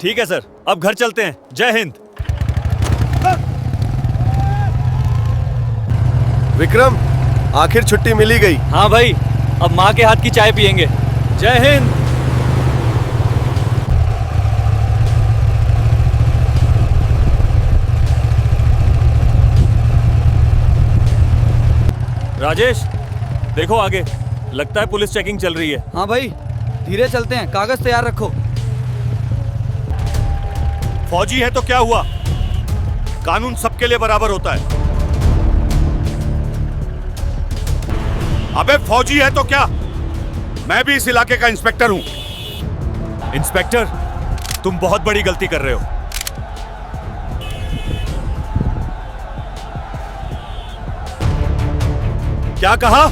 ठीक है सर, अब घर चलते हैं। जय हिंद। विक्रम, आखिर छुट्टी मिली गई। हाँ भाई, अब माँ के हाथ की चाय पियेंगे। जय हिंद। राजेश, देखो आगे, लगता है पुलिस चेकिंग चल रही है। हाँ भाई, धीरे चलते हैं, कागज तैयार रखो। फौजी है तो क्या हुआ, कानून सबके लिए बराबर होता है। अबे फौजी है तो क्या, मैं भी इस इलाके का इंस्पेक्टर हूं। इंस्पेक्टर, तुम बहुत बड़ी गलती कर रहे हो। क्या कहा?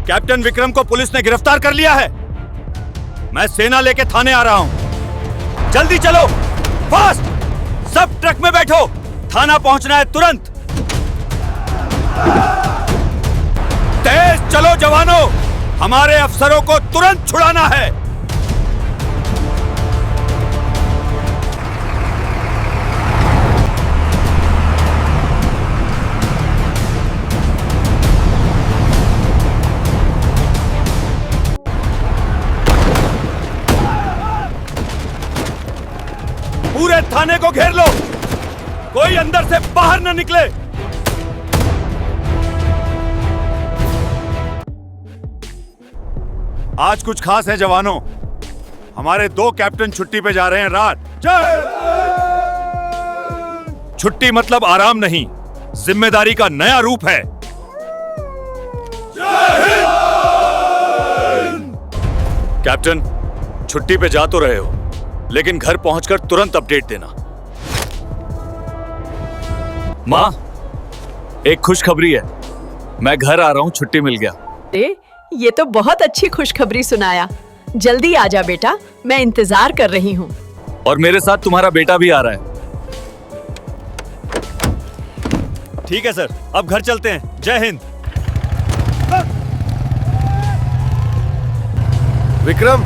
कैप्टन विक्रम को पुलिस ने गिरफ्तार कर लिया है। मैं सेना लेके थाने आ रहा हूं। जल्दी चलो, फास्ट। सब ट्रक में बैठो, थाना पहुंचना है तुरंत। तेज चलो जवानों, हमारे अफसरों को तुरंत छुड़ाना है। पूरे थाने को घेर लो, कोई अंदर से बाहर न निकले। आज कुछ खास है जवानों, हमारे 2 कैप्टन छुट्टी पे जा रहे हैं रात। छुट्टी मतलब आराम नहीं, जिम्मेदारी का नया रूप है। कैप्टन, छुट्टी पे जा तो रहे हो, लेकिन घर पहुंचकर तुरंत अपडेट देना। माँ, एक खुशखबरी है, मैं घर आ रहा हूँ, छुट्टी मिल गया। ये तो बहुत अच्छी खुशखबरी सुनाया। जल्दी आजा बेटा, मैं इंतजार कर रही हूँ। और मेरे साथ तुम्हारा बेटा भी आ रहा है। ठीक है सर, अब घर चलते हैं। जय हिंद। विक्रम,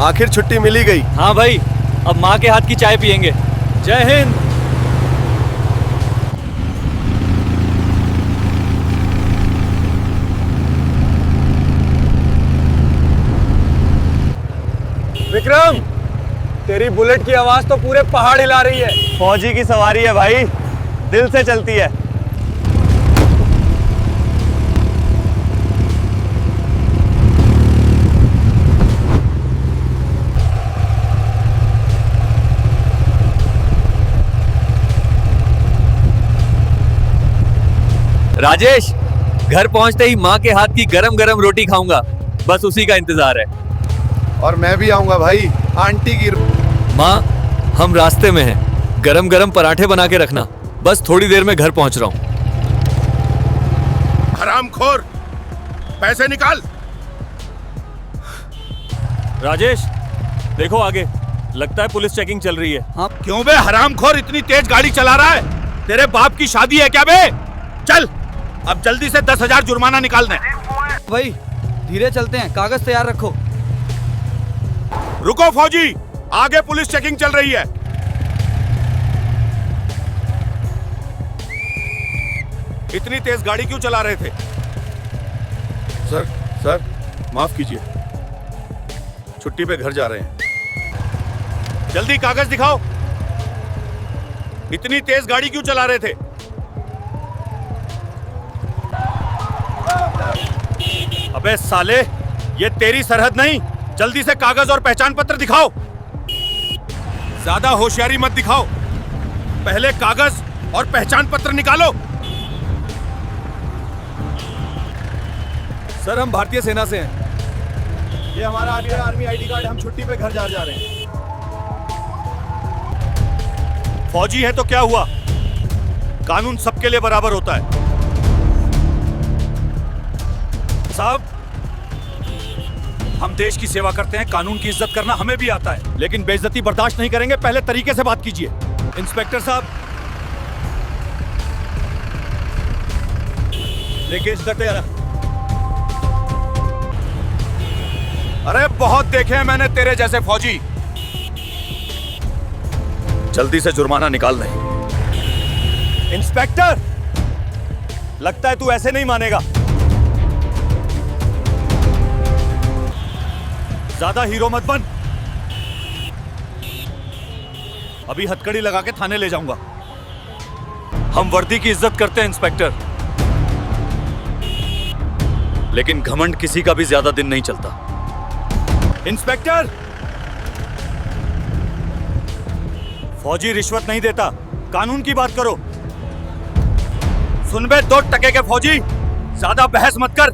आखिर छुट्टी मिली गई। हाँ भाई, अब माँ के हाथ की चाय पियेंगे। जय हिंद। विक्रम, तेरी बुलेट की आवाज तो पूरे पहाड़ हिला रही है। फौजी की सवारी है भाई, दिल से चलती है। राजेश, घर पहुंचते ही माँ के हाथ की गरम गरम रोटी खाऊंगा, बस उसी का इंतजार है। और मैं भी आऊंगा भाई, आंटी की। माँ, हम रास्ते में हैं, गरम गरम पराठे बना के रखना, बस थोड़ी देर में घर पहुंच रहा हूँ। हरामखोर, पैसे निकाल। राजेश, देखो आगे, लगता है पुलिस चेकिंग चल रही है। हाँ क्यों बे हरामखोर इतनी तेज गाड़ी चला रहा है? तेरे बाप की शादी है क्या बे? चल, अब जल्दी से 10,000 जुर्माना निकालना है। भाई, धीरे चलते हैं, कागज तैयार रखो। रुको फौजी, आगे पुलिस चेकिंग चल रही है। इतनी तेज गाड़ी क्यों चला रहे थे? सर, माफ कीजिए, छुट्टी पे घर जा रहे हैं। जल्दी कागज दिखाओ। इतनी तेज गाड़ी क्यों चला रहे थे? अबे साले, ये तेरी सरहद नहीं, जल्दी से कागज और पहचान पत्र दिखाओ। ज्यादा होशियारी मत दिखाओ, पहले कागज और पहचान पत्र निकालो। सर, हम भारतीय सेना से हैं। ये हमारा आर्मी आईडी कार्ड, हम छुट्टी पे घर जा रहे हैं। फौजी है तो क्या हुआ, कानून सबके लिए बराबर होता है। साहब, हम देश की सेवा करते हैं, कानून की इज्जत करना हमें भी आता है, लेकिन बेइज्जती बर्दाश्त नहीं करेंगे। पहले तरीके से बात कीजिए। इंस्पेक्टर साहब, लेके करते यार। अरे बहुत देखे हैं मैंने तेरे जैसे फौजी। जल्दी से जुर्माना निकाल दे। इंस्पेक्टर, लगता है तू ऐसे नहीं मानेगा। ज्यादा हीरो मत बन। अभी हथकड़ी लगा के थाने ले जाऊंगा। हम वर्दी की इज्जत करते हैं इंस्पेक्टर, लेकिन घमंड किसी का भी ज्यादा दिन नहीं चलता। इंस्पेक्टर, फौजी रिश्वत नहीं देता, कानून की बात करो। सुन बे 2 टके के फौजी, ज्यादा बहस मत कर,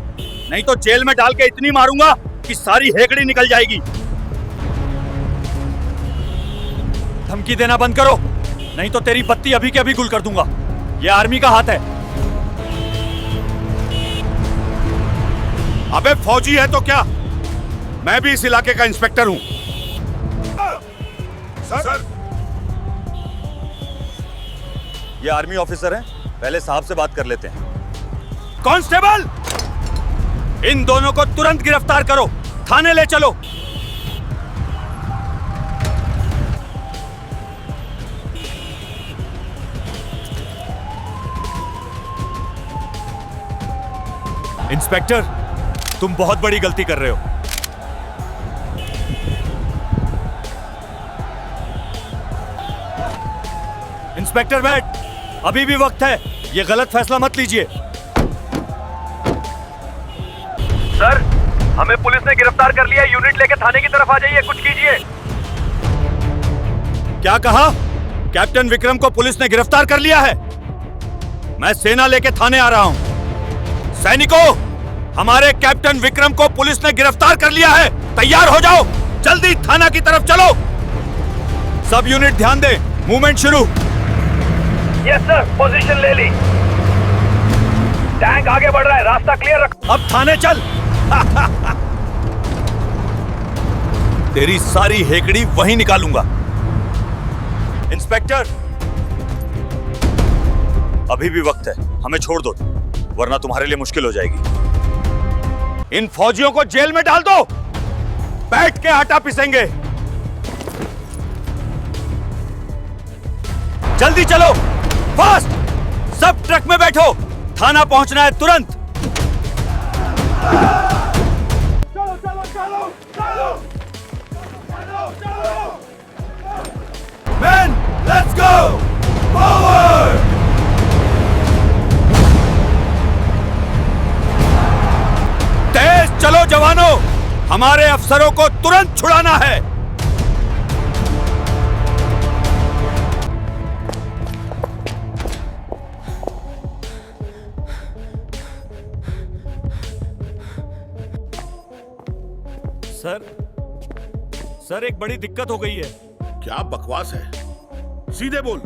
नहीं तो जेल में डाल के इतनी मारूंगा कि सारी हेकड़ी निकल जाएगी। धमकी देना बंद करो, नहीं तो तेरी बत्ती अभी के अभी गुल कर दूंगा। ये आर्मी का हाथ है। अबे फौजी है तो क्या, मैं भी इस इलाके का इंस्पेक्टर हूं। सर, ये आर्मी ऑफिसर हैं, पहले साहब से बात कर लेते हैं। कांस्टेबल, इन दोनों को तुरंत गिरफ्तार करो, थाने ले चलो। इंस्पेक्टर, तुम बहुत बड़ी गलती कर रहे हो। इंस्पेक्टर बैठ, अभी भी वक्त है, ये गलत फैसला मत लीजिए। सर, हमें पुलिस ने गिरफ्तार कर लिया। यूनिट लेके थाने की तरफ आ जाइए, कुछ कीजिए। क्या कहा? कैप्टन विक्रम को पुलिस ने गिरफ्तार कर लिया है। मैं सेना लेके थाने आ रहा हूं। सैनिकों, हमारे कैप्टन विक्रम को पुलिस ने गिरफ्तार कर लिया है। तैयार हो जाओ, जल्दी थाना की तरफ चलो। सब यूनिट ध्यान दें, मूवमेंट शुरू। यस सर, पोजीशन ले ली। टैंक आगे बढ़ रहा है, रास्ता क्लियर रखो। अब थाने चल। तेरी सारी हेकड़ी वहीं निकालूंगा। इंस्पेक्टर, अभी भी वक्त है, हमें छोड़ दो, वरना तुम्हारे लिए मुश्किल हो जाएगी। इन फौजियों को जेल में डाल दो, बैठ के आटा पिसेंगे। जल्दी चलो, फास्ट, सब ट्रक में बैठो, थाना पहुंचना है तुरंत। चलो चलो चलो चलो चलो। Men, let's go! Forward! तेज चलो जवानों, हमारे अफसरों को तुरंत छुड़ाना है। सर, एक बड़ी दिक्कत हो गई है। क्या बकवास है, सीधे बोल।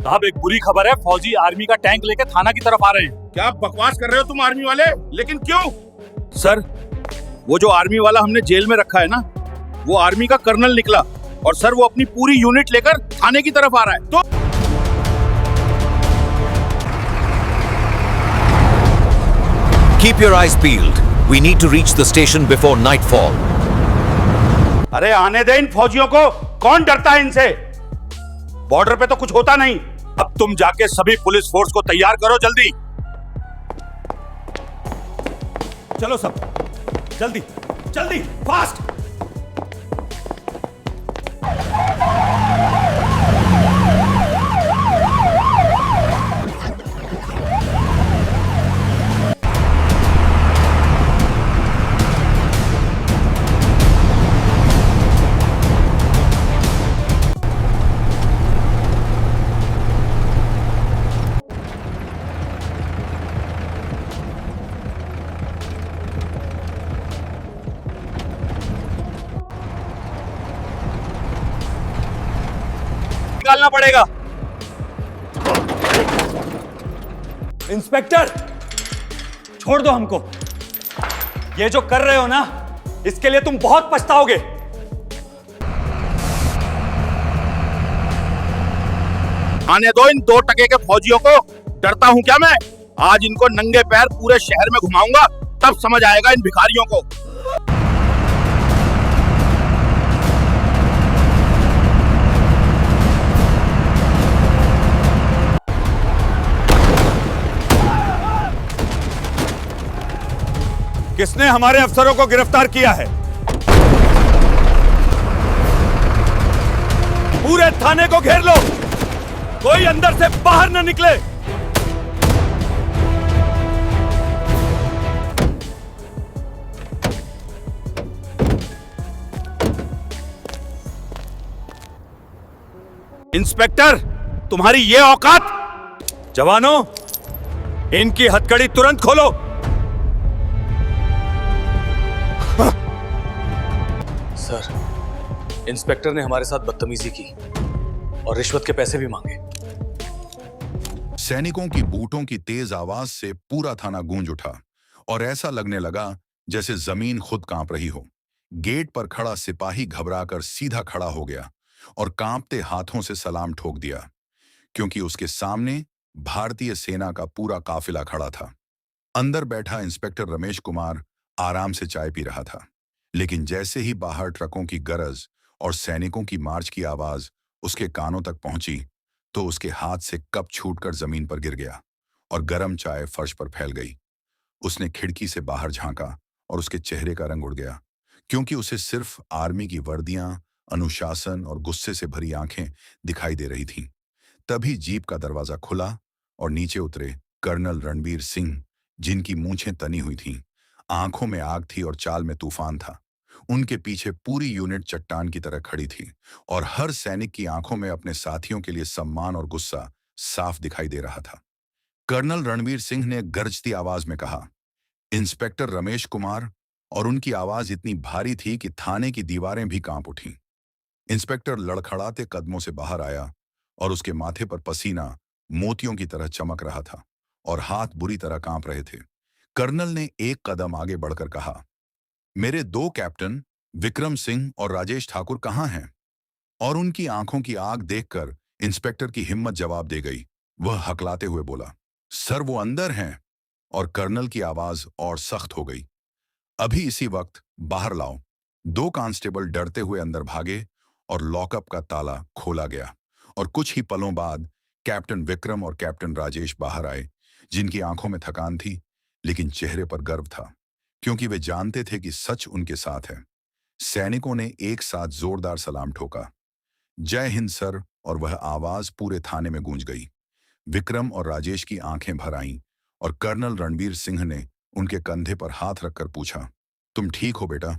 साहब, एक बुरी खबर है, फौजी आर्मी का टैंक लेकर थाना की तरफ आ रहे हैं। क्या बकवास कर रहे हो तुम आर्मी वाले, लेकिन क्यों? सर, वो जो आर्मी वाला हमने जेल में रखा है ना, वो आर्मी का कर्नल निकला, और सर वो अपनी पूरी यूनिट लेकर थाने की तरफ आ रहा है। तो Keep your eyes peeled. We need to reach the station before nightfall. अरे आने दे इन फौजियों को, कौन डरता है इनसे? बॉर्डर पे तो कुछ होता नहीं। अब तुम जाके सभी पुलिस फोर्स को तैयार करो, जल्दी चलो सब, जल्दी जल्दी, फास्ट। निकालना पड़ेगा। इंस्पेक्टर, छोड़ दो हमको। ये जो कर रहे हो ना, इसके लिए तुम बहुत पछताओगे। आने दो इन 2 टके के फौजियों को, डरता हूं क्या मैं? आज इनको नंगे पैर पूरे शहर में घुमाऊंगा, तब समझ आएगा इन भिखारियों को। किसने हमारे अफसरों को गिरफ्तार किया है? पूरे थाने को घेर लो, कोई अंदर से बाहर न निकले। इंस्पेक्टर, तुम्हारी ये औकात? जवानों, इनकी हथकड़ी तुरंत खोलो। सर, इंस्पेक्टर ने हमारे साथ बदतमीजी की और रिश्वत के पैसे भी मांगे। सैनिकों की बूटों की तेज आवाज से पूरा थाना गूंज उठा और ऐसा लगने लगा जैसे जमीन खुद कांप रही हो। गेट पर खड़ा सिपाही घबराकर सीधा खड़ा हो गया और कांपते हाथों से सलाम ठोक दिया, क्योंकि उसके सामने भारतीय सेना का पूरा काफिला खड़ा था। अंदर बैठा इंस्पेक्टर रमेश कुमार आराम से चाय पी रहा था, लेकिन जैसे ही बाहर ट्रकों की गरज और सैनिकों की मार्च की आवाज उसके कानों तक पहुंची तो उसके हाथ से कप छूटकर जमीन पर गिर गया और गर्म चाय फर्श पर फैल गई। उसने खिड़की से बाहर झांका और उसके चेहरे का रंग उड़ गया, क्योंकि उसे सिर्फ आर्मी की वर्दियां, अनुशासन और गुस्से से भरी आंखें दिखाई दे रही थीं। तभी जीप का दरवाजा खुला और नीचे उतरे कर्नल रणबीर सिंह, जिनकी मूंछें तनी हुई थीं, आंखों में आग थी और चाल में तूफान था। उनके पीछे पूरी यूनिट चट्टान की तरह खड़ी थी और हर सैनिक की आंखों में अपने साथियों के लिए सम्मान और गुस्सा साफ दिखाई दे रहा था। कर्नल रणबीर सिंह ने गरजती आवाज में कहा, इंस्पेक्टर रमेश कुमार, और उनकी आवाज इतनी भारी थी कि थाने की दीवारें भी कांप उठीं। इंस्पेक्टर लड़खड़ाते कदमों से बाहर आया और उसके माथे पर पसीना मोतियों की तरह चमक रहा था और हाथ बुरी तरह कांप रहे थे। कर्नल ने एक कदम आगे बढ़कर कहा, मेरे दो कैप्टन विक्रम सिंह और राजेश ठाकुर कहाँ हैं? और उनकी आंखों की आग देखकर इंस्पेक्टर की हिम्मत जवाब दे गई। वह हकलाते हुए बोला, सर वो अंदर हैं। और कर्नल की आवाज और सख्त हो गई, अभी इसी वक्त बाहर लाओ। दो कांस्टेबल डरते हुए अंदर भागे और लॉकअप का ताला खोला गया और कुछ ही पलों बाद कैप्टन विक्रम और कैप्टन राजेश बाहर आए, जिनकी आंखों में थकान थी लेकिन चेहरे पर गर्व था, क्योंकि वे जानते थे कि सच उनके साथ है। सैनिकों ने एक साथ जोरदार सलाम ठोका, जय हिंद सर, और वह आवाज पूरे थाने में गूंज गई। विक्रम और राजेश की आंखें भर आईं और कर्नल रणबीर सिंह ने उनके कंधे पर हाथ रखकर पूछा, तुम ठीक हो बेटा?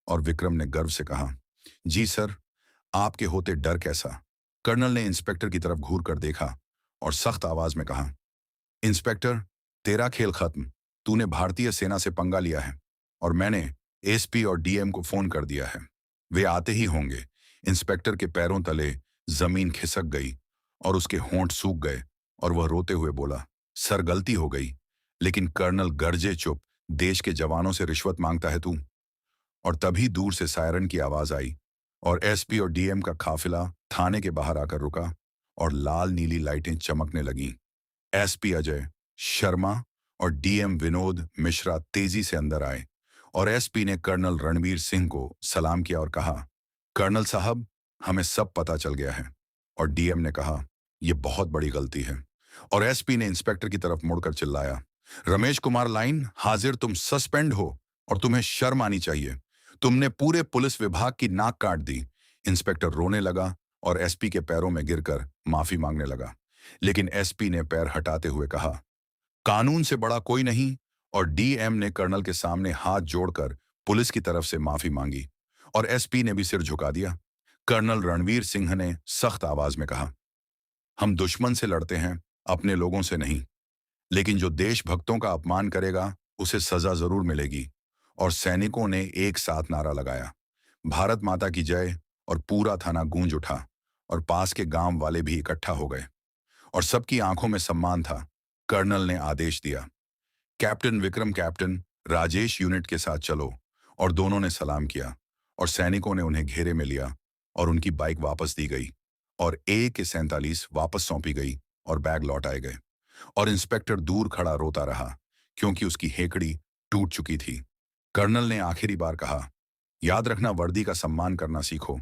और विक्रम ने गर्व से कहा, जी सर, आपके होते डर कैसा? कर्नल ने इंस्पेक्टर की तरफ घूर कर देखा और सख्त आवाज में कहा, इंस्पेक्टर, तेरा खेल खत्म। तूने भारतीय सेना से पंगा लिया है और मैंने एसपी और डीएम को फोन कर दिया है। वे आते ही होंगे। इंस्पेक्टर के पैरों तले जमीन खिसक गई और उसके होंठ सूख गए और वह रोते हुए बोला, सर गलती हो गई। लेकिन कर्नल गरजे चुप, देश के जवानों से रिश्वत मांगता है तू? और तभी दूर से सायरन की आवाज आई और एसपी और डीएम का काफिला थाने के बाहर आकर रुका और लाल नीली लाइटें चमकने लगीं। एसपी अजय शर्मा और डीएम विनोद मिश्रा तेजी से अंदर आए और एसपी ने कर्नल रणबीर सिंह को सलाम किया और कहा, कर्नल साहब, हमें सब पता चल गया है। और डीएम ने कहा, यह बहुत बड़ी गलती है। और एसपी ने इंस्पेक्टर की तरफ मुड़कर चिल्लाया, रमेश कुमार लाइन हाजिर, तुम सस्पेंड हो और तुम्हें शर्म आनी चाहिए। तुमने पूरे पुलिस विभाग की नाक काट दी। इंस्पेक्टर रोने लगा और एसपी के पैरों में गिरकर माफी मांगने लगा, लेकिन एसपी ने पैर हटाते हुए कहा, कानून से बड़ा कोई नहीं। और डीएम ने कर्नल के सामने हाथ जोड़कर पुलिस की तरफ से माफी मांगी और एसपी ने भी सिर झुका दिया। कर्नल रणवीर सिंह ने सख्त आवाज में कहा, हम दुश्मन से लड़ते हैं, अपने लोगों से नहीं। लेकिन जो देशभक्तों का अपमान करेगा उसे सजा जरूर मिलेगी। और सैनिकों ने एक साथ नारा लगाया, भारत माता की जय, और पूरा थाना गूंज उठा और पास के गांव वाले भी इकट्ठा हो गए और सबकी आंखों में सम्मान था। कर्नल ने आदेश दिया, captain Vikram, captain Rajesh unit के साथ चलो। और दोनों ने सलाम किया और सैनिकों ने उन्हें घेरे में लिया और उनकी बाइक वापस दी गई और AK-47 वापस सौंपी गई और बैग लौटाए गए। और इंस्पेक्टर दूर खड़ा रोता रहा, क्योंकि उसकी हेकड़ी टूट चुकी थी। कर्नल ने आखिरी बार कहा, याद रखना, वर्दी का सम्मान करना सीखो।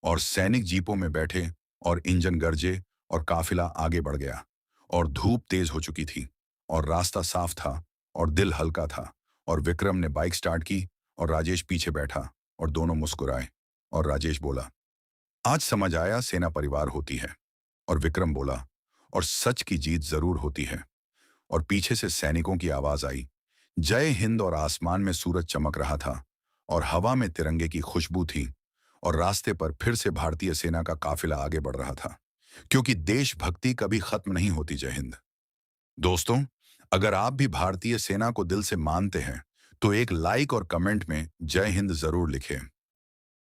और सैनिक जीपों में बैठे और इंजन गरजे और काफिला आगे बढ़ गया और धूप तेज हो चुकी थी और रास्ता साफ था और दिल हल्का था और विक्रम ने बाइक स्टार्ट की और राजेश पीछे बैठा और दोनों मुस्कुराए और राजेश बोला, आज समझ आया सेना परिवार होती है। और विक्रम बोला, और सच की जीत जरूर होती है। और पीछे से सैनिकों की आवाज आई, जय हिंद। और आसमान में सूरज चमक रहा था और हवा में तिरंगे की खुशबू थी और रास्ते पर फिर से भारतीय सेना का काफिला आगे बढ़ रहा था, क्योंकि देशभक्ति कभी खत्म नहीं होती। जय हिंद। दोस्तों, अगर आप भी भारतीय सेना को दिल से मानते हैं तो एक लाइक और कमेंट में जय हिंद जरूर लिखें।